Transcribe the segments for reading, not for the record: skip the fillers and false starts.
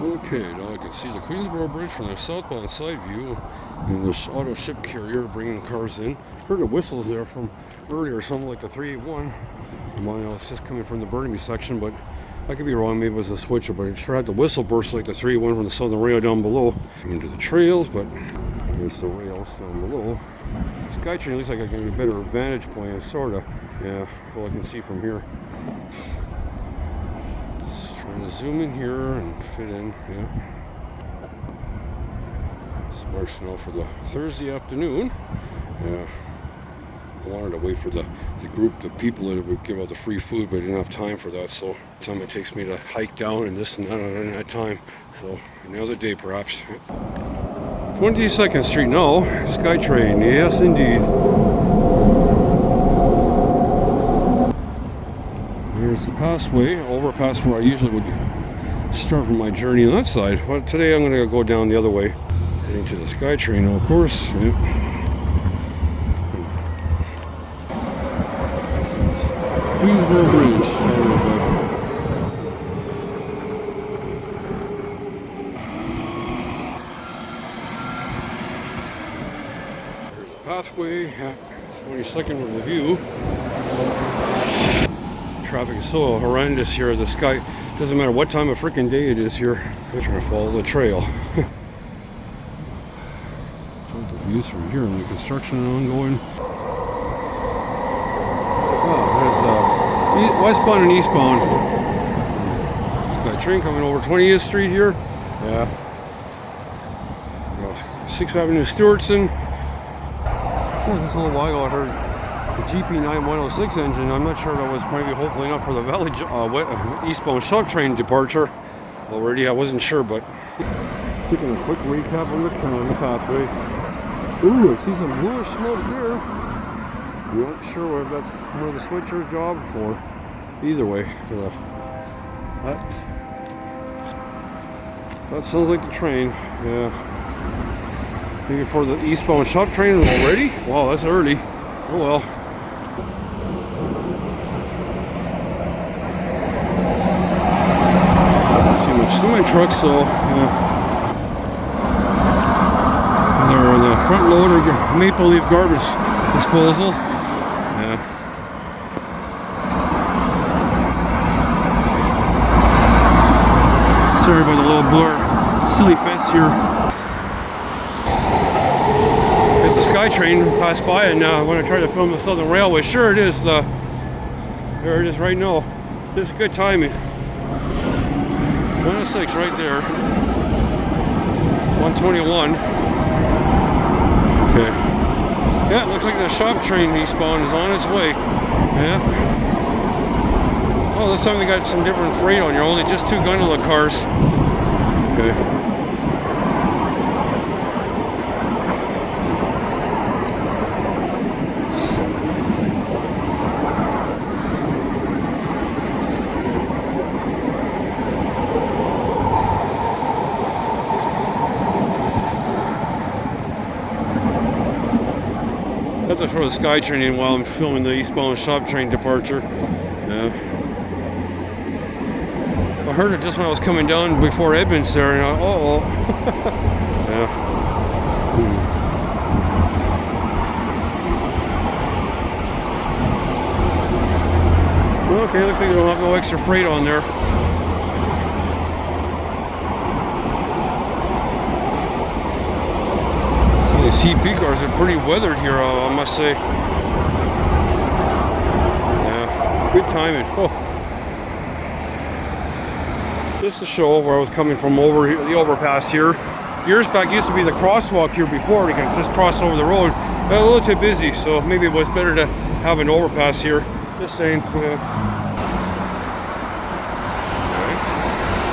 Okay, now I can see the Queensboro Bridge from the southbound side view, and this auto ship carrier bringing cars in. Heard the whistles there from earlier, something like the 381. It's just coming from the Burnaby section, but I could be wrong. Maybe it was a switcher, but it sure had the whistle burst like the 381 from the southern rail down below. Into the trails, but there's the rails down below. Skytrain looks like I can get a better vantage point, sorta. Yeah, all I can see from here. Trying to zoom in here and fit in, yeah. Smart now for the Thursday afternoon. Yeah. I wanted to wait for the group, the people that would give out the free food, but I didn't have time for that, so time it takes me to hike down and this and that, I didn't have time. So another day perhaps. 22nd Street now, Skytrain, yes indeed. There's the passway, overpass where I usually would start from my journey on that side. But today I'm going to go down the other way, heading to the Skytrain, of course. Yep. Queensboro Bridge. There's the pathway, 22nd with the view. Traffic is so horrendous here. The sky doesn't matter what time of freaking day it is here. I'm trying to follow the trail. Check the views from here and the construction ongoing. Oh, there's westbound and eastbound. Skytrain coming over 20th Street here. Yeah. 6th Avenue, Stewartson. Oh, just a little while ago I heard the GP9106 engine. I'm not sure that was maybe hopefully not for the Valley eastbound shop train departure already. I wasn't sure, but sticking a quick recap on the pathway. Ooh, I see some bluish smoke there. I'm not sure if that's where the switcher job or either way. That sounds like the train. Yeah. Maybe for the eastbound shop train already? Wow, that's early. Oh well. See much semi trucks, so they're on the front loader maple leaf garbage disposal. Yeah. Sorry about the little blur, silly fence here. If the Skytrain passed by, and when I tried to film the Southern Railway, sure it is. There it is right now. This is good timing. 106 right there. 121. Okay. Yeah, it looks like the shop train eastbound is on its way. Yeah. Oh, this time they got some different freight on here. Only just 2 gondola cars. Okay. That's to throw the Skytrain in while I'm filming the eastbound shop train departure. Yeah. I heard it just when I was coming down before Edmonds there, and yeah. Okay, looks like they don't have no extra freight on there. The CP cars are pretty weathered here, I must say. Yeah, good timing. Oh. Just to show where I was coming from over here, the overpass here. Years back used to be the crosswalk here before. You can just cross over the road. But a little too busy, so maybe it was better to have an overpass here. Just saying.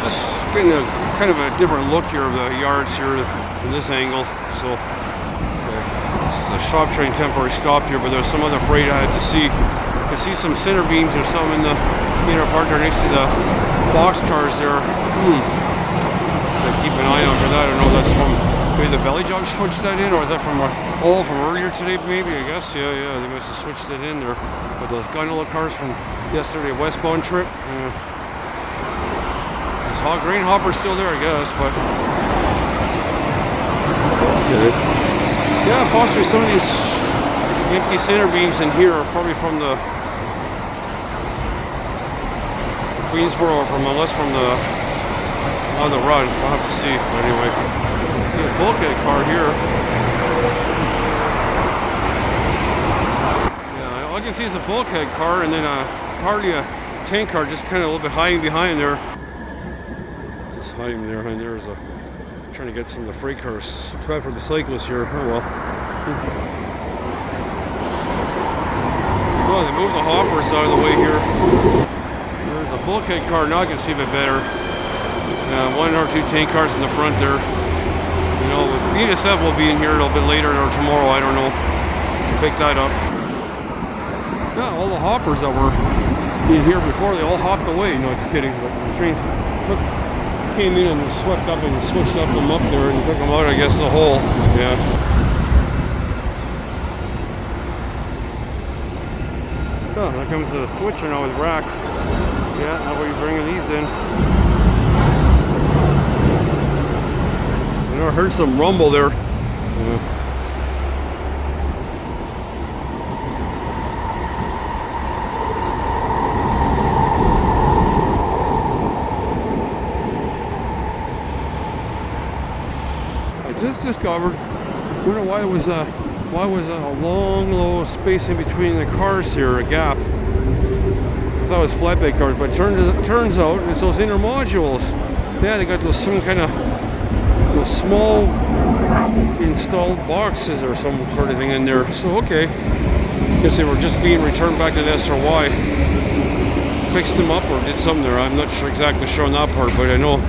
Just getting a kind of a different look here of the yards here in this angle. So. The shop train temporary stopped here, but there's some other freight I had to see. You can see some center beams or some in the inner part there next to the box cars there. So keep an eye on for that. I don't know if that's from maybe the belly job switched that in, or is that from from earlier today maybe, I guess. Yeah, they must have switched it in there. But those gondola cars from yesterday westbound trip. Grain hopper's still there, I guess, but okay. Yeah, possibly some of these empty center beams in here are probably from the Queensboro, or unless from the on the run. I'll have to see. But anyway, see a bulkhead car here. Yeah, all I can see is a bulkhead car, and then partly a tank car, just kind of a little bit hiding behind there. Just hiding there, and there's a trying to get some of the freight cars. Too bad for the cyclists here. Oh well. Well, they moved the hoppers out of the way here. There's a bulkhead car. Now I can see a bit better. One or two tank cars in the front there. You know, BSF will be in here a little bit later or tomorrow. I don't know. Pick that up. Yeah, all the hoppers that were in here before, they all hopped away. No, it's kidding. But the trains came in and swept up and switched them up there and took them out, I guess, the whole. Yeah. Oh, there comes the switcher now with racks. Yeah, now we're bringing these in. I heard some rumble there. Yeah. Just discovered, I don't know why was a long low space in between the cars here, a gap. I thought it was flatbed cars, but it turns out it's those inner modules. Yeah, they got those some kind of small installed boxes or some sort of thing in there. So okay, guess they were just being returned back to the SRY. Fixed them up or did something there. I'm not sure exactly sure on that part, but I know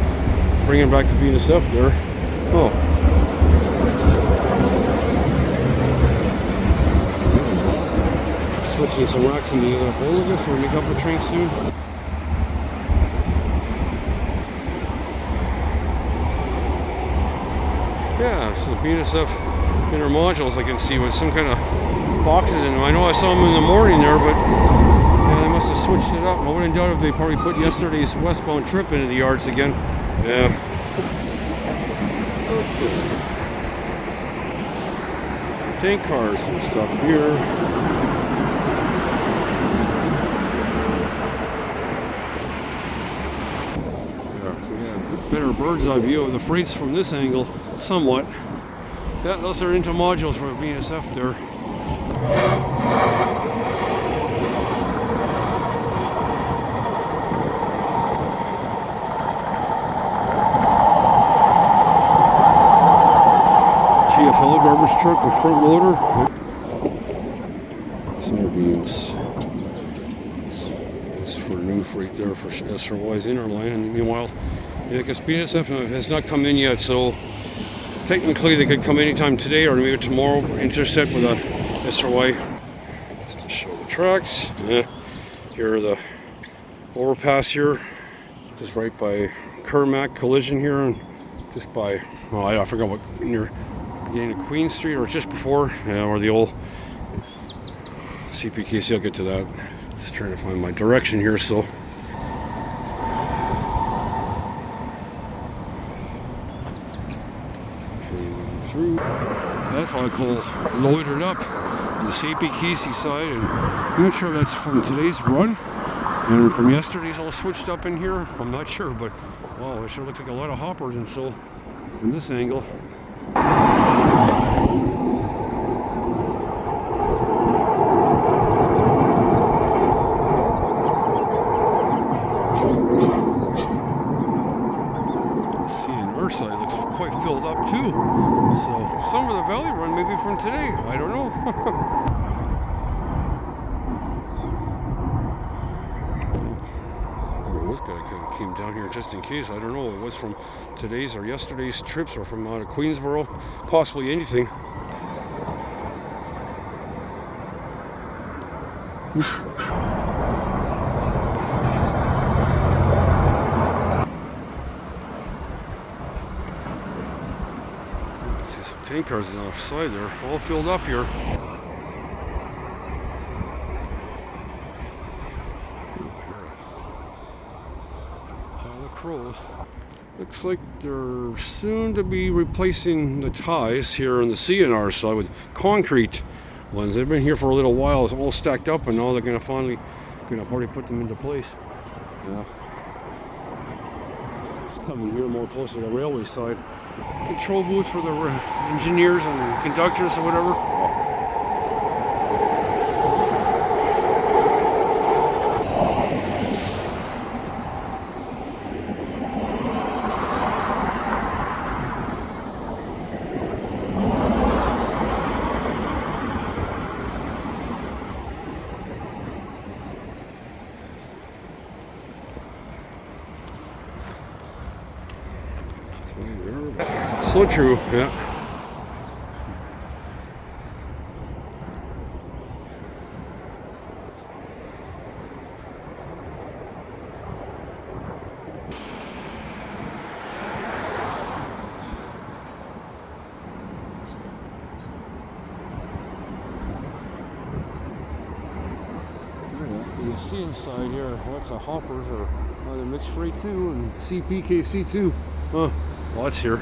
bringing back to BSF there. Oh. Switching some racks in the other hole, I guess, or make up the train soon. Yeah, so the BSF inner modules I can see with some kind of boxes in them. I know I saw them in the morning there, but yeah, they must have switched it up. I wouldn't doubt if they probably put yesterday's westbound trip into the yards again. Yeah. Okay. Tank cars and stuff here. Better bird's eye view of the freights from this angle, somewhat. Yeah, those are into modules for BSF there. GFL garbage truck with front loader. Center beams. This for new freight there for SRY's inner line, and meanwhile, yeah, I guess BSF has not come in yet, so technically they could come anytime today or maybe tomorrow, intercept with a SRY. Just to show the tracks. Yeah. Here are the overpass here, just right by Kermack Collision here, and just by, well, I forgot what, near beginning of Queen Street or just before, yeah, or the old CPKC. I'll get to that. Just trying to find my direction here, so. That's what I call loaded up on the CPKC side, and I'm not sure if that's from today's run and from yesterday's all switched up in here. I'm not sure, but wow, it sure looks like a lot of hoppers, and so from this angle. Side looks quite filled up too, so some of the valley run maybe from today, I don't know. This guy came down here just in case. I don't know if it was from today's or yesterday's trips or from out of Queensboro, possibly anything. Tank cars on the offside there, all filled up here. Pile of crows. is. Looks like they're soon to be replacing the ties here on the CNR side with concrete ones. They've been here for a little while. It's all stacked up, and now they're going to finally probably put them into place. Yeah. It's coming here more closer to the railway side. Control booth for the engineers and conductors or whatever. So true, yeah. You see inside here, lots of hoppers or either mixed freight too and CPKC too. Lots here.